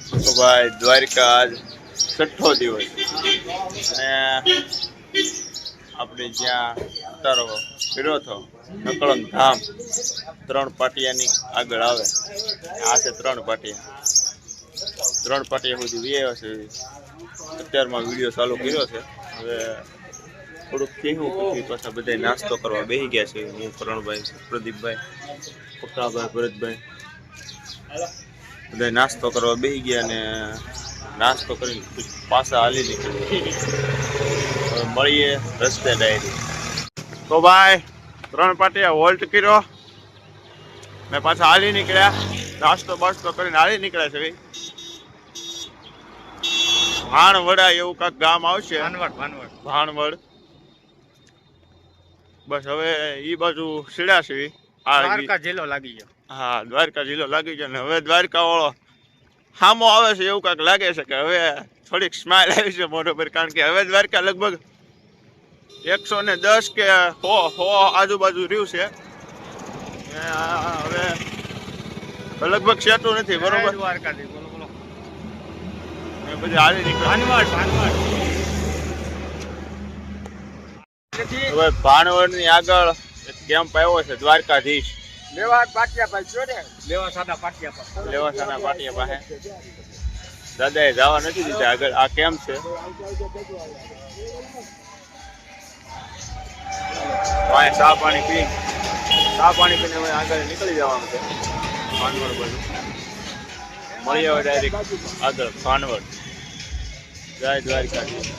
તો ભાઈ દ્વારકા આજ 6ઠ્ઠો દિવસ અને આપણે જ્યાં ઉતારો કર્યો હતો નકળંગ ધામ 3 પાટિયાની આગળ આવે આ છે 3 પાટિયા 3 પાટિયા સુધી વ્યાયો છે અત્યારમાં વિડીયો ચાલુ કર્યો છે હવે થોડુંક કહેવું પછી પાછા બધા નાસ્તો કરવા બેસી ગયા છે હું કરણભાઈ પ્રદીપભાઈ પક્કાભાઈ ભરતભાઈ બધા નાસ્તો કરવા બેસી ગયા ને નાસ્તો કરીને પાછા હાલી નીકળી મળીએ રસ્તે ડાયરી તો ભાઈ 3 પાટિયા હોલ્ટ કર્યો મેં પાછા હાલી નીકળ્યા નાસ્તો બાસ્તો કરીને હાલી નીકળ્યા છે ભાઈ ભાણવડા એવું કાંક ગામ આવશે ભાણવડ બસ હવે ઈ બાજુ સીડા છે દ્વારકા જિલ્લો લાગી ગયો હા દ્વારકા જિલ્લો લાગી ગયો ને હવે દ્વારકા વાળો સામો આવે છે એવું કાંક લાગે છે કે હવે થોડીક સ્માઇલ આવી છે મોઢો પર કારણ કે હવે દ્વારકા લગભગ 110 કે 100 આજુબાજુ રહ્યું છે હવે લગભગ સેટું નથી બરોબર દ્વારકાથી બોલો બોલો પછી હાલી નીકળ્યું હવે ભાણવડ ની આગળ એક કેમ્પ આવ્યો છે દ્વારકાધીશ લેવા પાટિયા પાસે જો ને લેવા સાડા પાટિયા પાસે દાદાએ જવા નથી દીધા આગળ આ કેમ્પ છે ચા પાણી પીને હવે આગળ નીકળી જવાનું છે ભાણવડ બાજુ મળી આવે ડાયરેક્ટ આગળ ભાણવડ જય દ્વારકાધીશ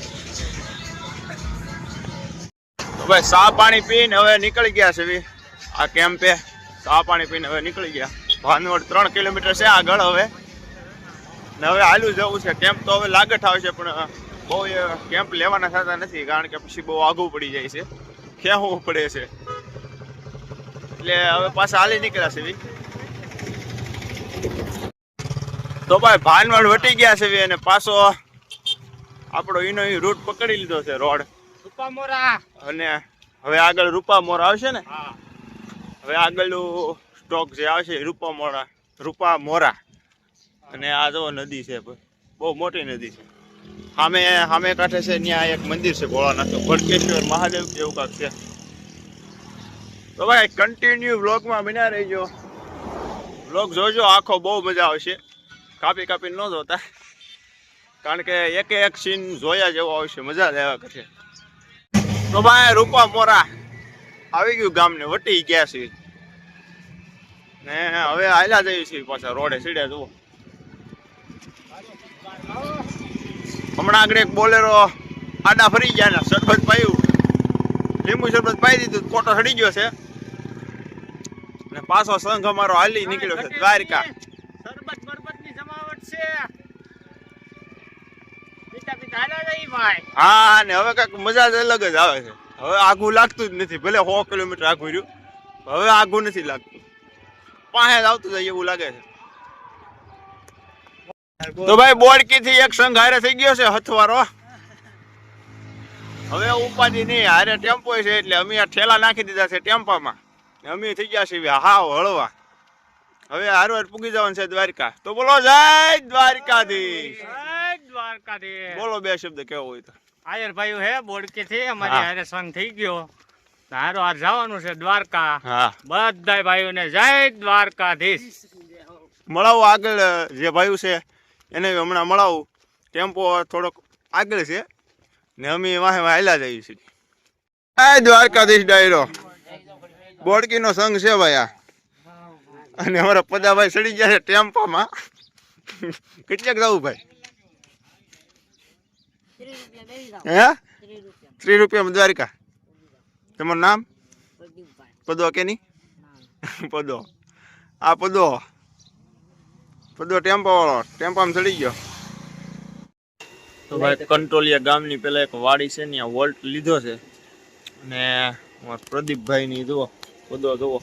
ભાઈ ચા પાણી પીને હવે નીકળી ગયા છે આ કેમ્પે ચા પાણી પીને હવે નીકળી ગયા ભાનવડ 3 કિલોમીટર છે આગળ હવે ને હવે હાલું જવું છે કેમ્પ તો હવે લાગત આવશે પણ બહુ કેમ્પ લેવાના થતા નથી કારણ કે પછી બહુ આઘું પડી જાય છે ખેવું પડે છે એટલે હવે પાછા હાલી નીકળ્યા છે તો ભાઈ ભાનવડ વટી ગયા છે અને પાછો આપણો એનો રૂટ પકડી લીધો છે રોડ રૂપામોરા અને હવે આગળ રૂપામોરા આવશે ને હવે આગળનું સ્ટોક જે આવશે રૂપામોરા અને આ જો નદી છે બહુ મોટી નદી છે સામે કાંઠે છે ત્યાં એક મંદિર છે ભોળાનાથ ભડકેશ્વર મહાદેવ એવું કાંક છે તો ભાઈ કન્ટિન્યુ વ્લોગમાં બન્યા રહીજો વ્લોગ જોજો આખો બહુ મજા આવશે કાપી ન જોતા કારણ કે એક સીન જોયા જેવો આવશે મજા જ આવ્યા કરશે તો ભાઈ રૂપામોરા આવી ગયું ગામને વટી ગયા છે ને હવે હાલ્યા જઈએ છીએ પાછા રોડે સીડ્યા જુઓ હમણાં આગળ એક બોલેરો આડા ફરી ગયા ને શરબત પાયું લીંબુ શરબત પાઈ દીધું કોટો સડી ગયો છે ને પાછો સંઘ અમારો હાલી નીકળ્યો છે દ્વારકા શરબત બરબતની જમાવટ છે પીતા હાલા જઈ ભાઈ હા ને હવે કાંઈક મજા જ અલગ જ આવે છે હવે આઘું લાગતું જ નથી ભલે 100 કિલોમીટર આઘું રહ્યું હવે આઘું નથી લાગતું પાસે જ આવતું જાય એવું લાગે છે તો ભાઈ બોડકી થી એક સંઘ હારે થઈ ગયો છે હથવારો હવે ઉપાધિ નહીં હારે ટેમ્પો છે એટલે અમે આ ઠેલા નાખી દીધા છે ટેમ્પામાં અમે થઈ ગયા છીએ હાવ હળવા હવે હારવાર પૂગી જવાનું છે દ્વારકા તો બોલો જય દ્વારકાધીશ બોલો 2 શબ્દ કેવો હોય તો આયર ભાઈ હે બોડકી થી અમારી હારે સંગ થઈ ગયો હારો આ જવાનું છે દ્વારકા હા બધા ભાઈઓને જય દ્વારકાધીશ મળાવું આગળ જે ભાઈ છે એને હમણાં મળાવું ટેમ્પો થોડોક આગળ છે ને અમે વાહે હાલ્યા જઈએ છીએ જય દ્વારકાધીશ ડાયરો બોડકીનો સંઘ છે ભાઈ આ અને અમારા પદાભાઈ સડી ગયા છે ટેમ્પામાં કેટલાક જવું ભાઈ હે 3 રૂપિયામાં દ્વારકા તમારું નામ પદો કે નહીં પદો આ પદો ટેમ્પો વાળો ટેમ્પામાં ચડી ગયો તો ભાઈ કંટોલિયા ગામની પેલા એક વાડી છે ને વોલ્ટ લીધો છે અને પ્રદીપભાઈ ની જુઓ પદો જુઓ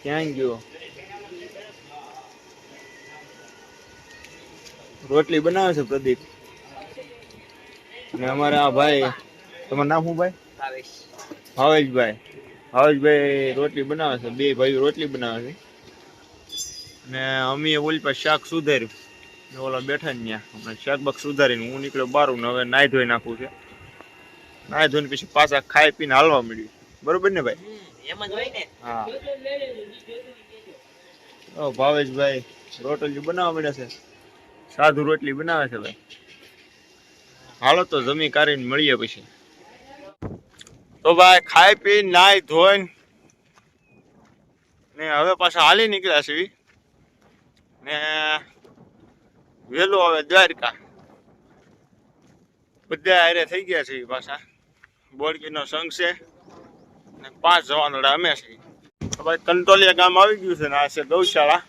ક્યાં ગયો રોટલી બનાવે છે પ્રદીપ અને અમારા આ ભાઈ તમારું નામ શું ભાઈ ભાવેશભાઈ રોટલી બનાવે છે 2 ભાઈઓ રોટલી બનાવે છે ને અમે ઓલી પર શાક સુધાર્યું ને ઓલા બેઠા ને ત્યાં હમણાં શાક બાક સુધારીને હું નીકળ્યો બારું ને હવે નાહી ધોઈ નાખું છે. નાહી ધોઈને પછી પાછા ખાઈ પીને હાલવા મળ્યું. બરોબર ને ભાઈ? એમ જ હોય ને. હા. ભાવેશભાઈ રોટલી બનાવવા મળ્યા છે. સાધુ રોટલી બનાવે છે ભાઈ. હાલો તો જમી કાઢીને મળીએ પછી. તો ભાઈ ખાઈ પી નાહી ધોઈને ને હવે પાછા હાલી નીકળ્યા છે ને વેલું હવે દ્વારકા બધા હારે થઈ ગયા છે પાછા. બોડકીનો સંઘ છે ને 5 જવાનોડા અમે છે. ભાઈ કંટોલિયા ગામ આવી ગયું છે ને આ છે ગૌશાળા.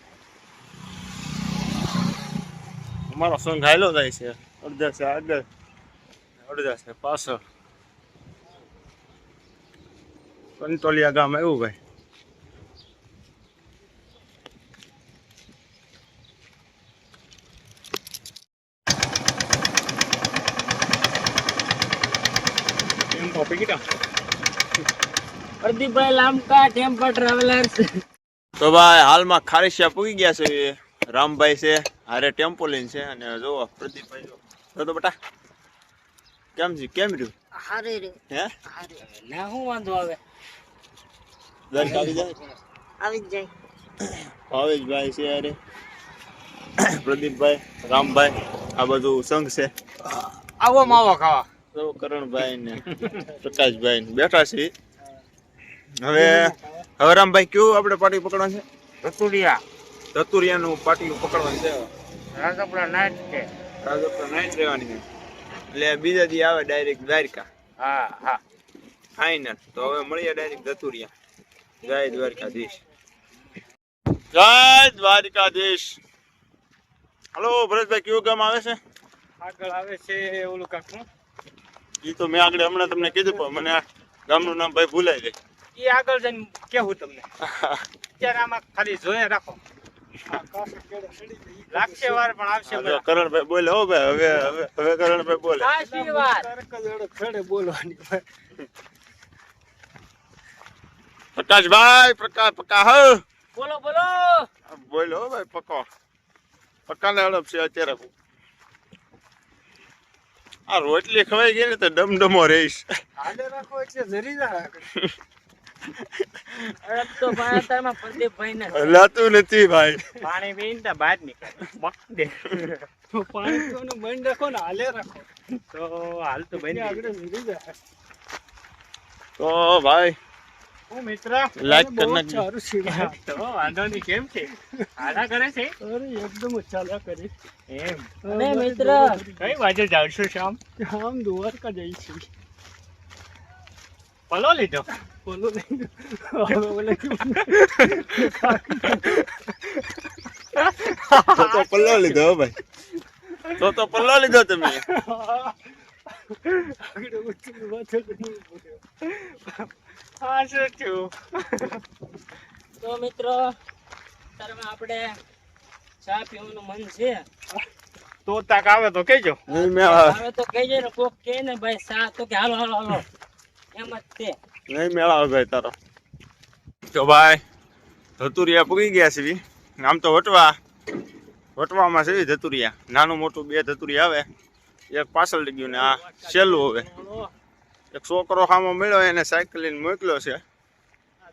અમારો સંઘ હાલો જાય છે. અડધા છે આગળ અડધા છે પાછળ. કંટોલિયા ગામ આવ્યું ભાઈ. પ્રદીપભાઈ લામકા ટેમ્પો ટ્રાવેલર્સ. તો ભાઈ હાલમાં ખારીશિયા પૂગી ગયા છે. રામભાઈ છે હારે ટેમ્પો લઈને છે અને જોવો પ્રદીપભાઈ જો તો બેટા કેમ છે કેમ રહ્યું? હારે રે હે ના હું વાંધો આવે દ્વારકા આવી જાય ભાવેશભાઈ છે હારે પ્રદીપભાઈ રામભાઈ આ બધું સંઘ છે. આવો માવો ખાવા તો કરણભાઈ ને પ્રકાશભાઈ ને બેઠા છે. હવે રામભાઈ કયું આપણે પાટી પકડવાનું છે? ધતુરિયાનું પાટિયું પકડવાનું છે. રાજપુરા નાઈટ છે. રાજપુરા નાઈટ રહેવાની છે એટલે બીજા દી આવે ડાયરેક્ટ દ્વારકા. હા હા ફાઈનલ. તો હવે મળીએ ડાયરેક્ટ ધતુરિયા. જય દ્વારકાધીશ. જય દ્વારકાધીશ. હલો ભરતભાઈ કયું ગામ આવે છે? આગળ આવે છે ઓલું કાકનું. એ તો મેં આગળ હમણાં તમને કીધું પણ મને આ ગામનું નામ ભાઈ ભૂલાઈ ગઈ. એ આગળ જઈને કેવું તમને અત્યારે આમાં ખાલી જોયે રાખો. લાગશે વાર પણ આવશે. જો કરણભાઈ બોલે હો ભાઈ. હવે કરણભાઈ બોલે. ખડે બોલવાની પ્રકાશભાઈ પકા હો બોલો બોલો બોલો હો ભાઈ. પકાને હડપ છે અત્યારે. આ રોટલી ખવાઈ ગઈ ને તો ડમડમો રહીશ. આડે રાખો એટલે જરી ના રાખો. અરે તો પાતામાં પ્રદીપભાઈ ને હલાતું નથી ભાઈ. પાણી પીને તો બહાર નીકળે બક દે. તો પાણી પીવાનું બંધ રાખો ને હાલે રાખો તો હાલ તો બંધ આગળ જરી જાય. તો ભાઈ હું મિત્ર લાઈક કરી તો વાંધો નહીં. કેમ છે આડા કરે છે? અરે એકદમ ચાલા કરે એમ. અરે મિત્ર કઈ બાજુ જાવ છો? શામ દ્વારકા જઈશું. પલો લીધો? પલો લીધો. તો પલ્લો લીધો હો ભાઈ. તો પલ્લો લીધો તમે. તો મિત્રો આપણે ચા પીવાનું મન છે તો તાક આવે તો કહેજો. આવે તો કહેજો ને. કોક કહે ને ભાઈ ચા તો કે હાલો હાલો હાલો એમ જ તે. નહીં મેળાવે ભાઈ તારો. તો ભાઈ ધતુરિયા પૂગી ગયા છે. આમ તો વટવામાં છે ધતુરિયા. નાનું મોટું 2 ધતુરિયા આવે. એક પાછળ લઈ ગયું ને આ છેલ્લું. હવે એક છોકરો સામો મળ્યો એને સાયકલ લઈને મોકલ્યો છે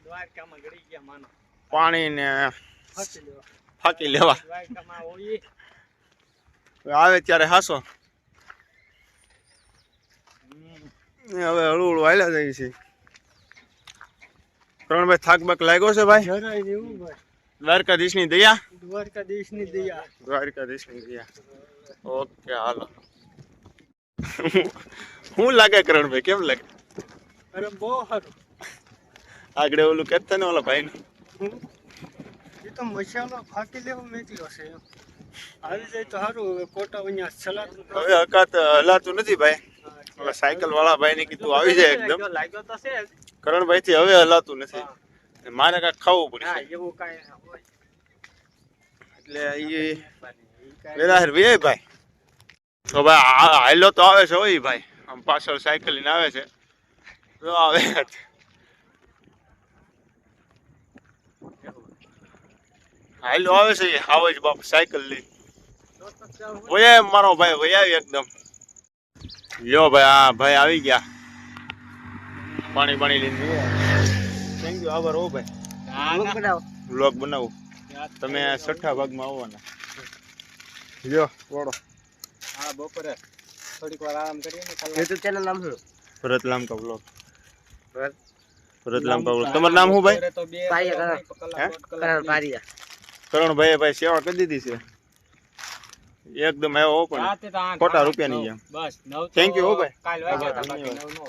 દ્વારકામાં ગળી ગયા માનો પાણી ને ફાકી લેવા. દ્વારકામાં હોઈ આવે ત્યારે હાસો. હવે હળવું હાલ્યા જાય છે. કરણભાઈ થાક બાક લાગ્યો છે ભાઈ? જરાય એવું ભાઈ. દ્વારકાધીશની દયા. દ્વારકાધીશની દયા. દ્વારકાધીશની દયા. ઓકે હાલો. શું લાગે કરણભાઈ? કેમ લાગે? અરે બહુ સારું. આગળ ઓલું કહેતા ને ઓલા ભાઈ ને એ તો મસાલો ફાકી લેવો મેકલ્યો છે. આવી જાય તો સારું. હવે કોટા અહીંયા ચલાતું હવે હકાત હલાતું નથી ભાઈ. ઓલા સાયકલ વાળા ભાઈ ને કીધું આવી જાય એકદમ. લાગ્યો તો છે કરણભાઈ થી હવે હલાતું નથી. મારે કાંઈક ખાવું પડશે એવું કાંઈ હોય એટલે એ વેલા વે ભાઈ. તો ભાઈ હાલો તો આવે છે હોય ભાઈ. આમ પાછળ સાયકલ લઈને આવે છે તો આવે. હાલો આવે છે આવે જ બાપ સાયકલ લઈ ઓય મારો ભાઈ વહી આવી એકદમ લ્યો ભાઈ આ ભાઈ આવી ગયા પાણી પાણી લઈને થેન્ક યુ આભાર હો ભાઈ વ્લોગ બનાવું તમે 6ઠા ભાગમાં આવવાના લ્યો વળો હા બપોરે થોડીક વાર આરામ કરીએ ને YouTube ચેનલ નામ શું? ભરત લામકા વ્લોગ ભરત લામકા વ્લોગ તમારું નામ શું ભાઈ તો બે કરણ પારિયા. કરણ ભાઈ સેવા કરી દીધી છે એકદમ આવ્યો પણ ખોટા રૂપિયાની જેમ બસ 9 થેન્ક યુ હો ભાઈ કાલ વાગ્યા હતા બાકી 9 નો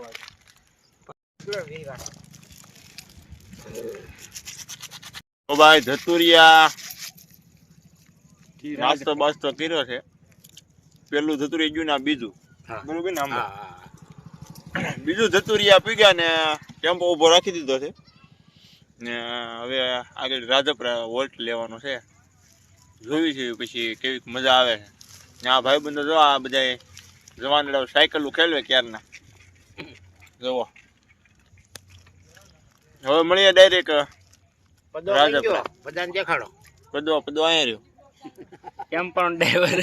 ઓ ભાઈ ધતુરિયા નાસ્તો બાસ્તો કર્યો છે પેલું ધતુરિયા ગયું ને આ બીજું બરોબર ને આમાં બીજું ધતુરિયા પી ગયા ને ટેમ્પો ઉભો રાખી દીધો છે ને હવે આગળ રાજપરા વોલ્ટ લેવાનો છે જોયું છે પછી કેવી મજા આવે છે ને આ ભાઈ બંધો જો આ બધા જવાન સાયકલ ખેલવે ક્યારના જોવો હવે મળીએ ડાયરેક્ટ રાજપરા બધાને દેખાડો. પદો અહીંયા રહ્યો કેમ પણ ડ્રાઈવર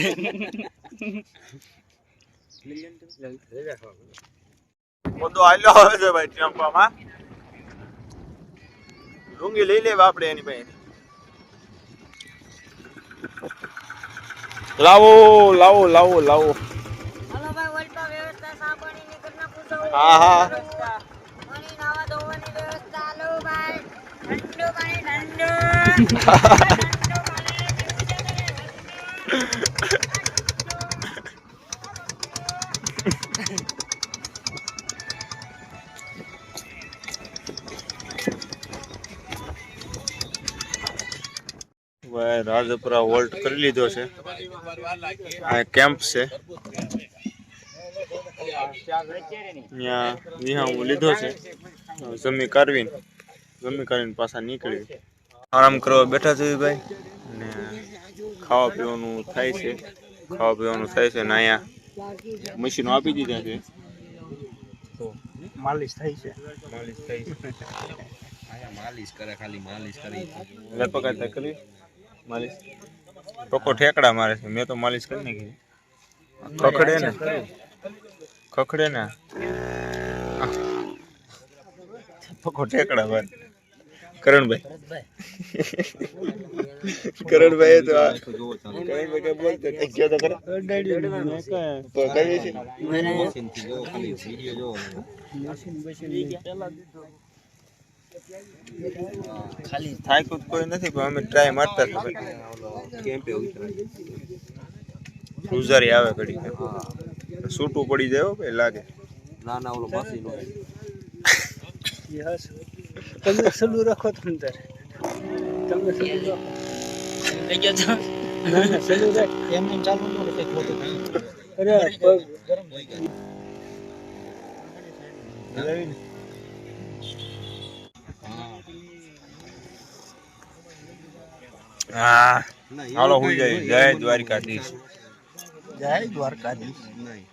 પદો હાલ્યો આવે છે ભાઈ ટેમ્પામાં ડુંગી લઈ લેવા આપણે એની પાસે લાવો લાવો લાવો લાવો હલો ભાઈ વોલ્ટા વ્યવસ્થા સાબણીની ઘરના પૂછો હા હા પાણી નાવા ધોવાની વ્યવસ્થા હાલો ભાઈ ઠંડુ પાણી ઠંડુ ભાઈ રાજપરા વોલ્ટ કરી લીધો છે આ કેમ્પ છે ત્યાં વિહામો લીધો છે જમી કાઢીને પાછા નીકળી આરામ કરવા બેઠા છે ભાઈ અને ખાવા પીવાનું થાય છે ને અહીંયા મશીનો આપી દીધા છે માલિશ થઈ છે માલિશ કરે ખાલી માલિશ કરી. લપકાતા કરી માલિશ પકો ઠેકડા મારે છે મેં તો માલિશ કરી નાખી ખખડે ને પકો ઠેકડા મારે કરણભાઈ તો આ કરણભાઈ કે બોલતો કઈ ગયો તો કરે તો કરીએ છીએ મશીનથી જો ખાલી વિડિયો જો ખાલી થાય કોઈ નથી પણ અમે ટ્રાય મારતા હતા કેમ્પે ઉતરાય. ગુજારી આવે ઘડી છૂટું પડી જાય હો ભાઈ લાગે ના ના ઓલો મશીન હોય. યસ તમે સલુ રાખો અંદર તમે સલુ રાખો લઈ ગયો તો ના ના સલુ રાખ એમને ચાલુ ન રાખે ખોટું અરે પગ ગરમ થઈ ગયો હા હાલો હુઈ જાય જય દ્વારકાધીશ જય દ્વારકાધીશ. નહીં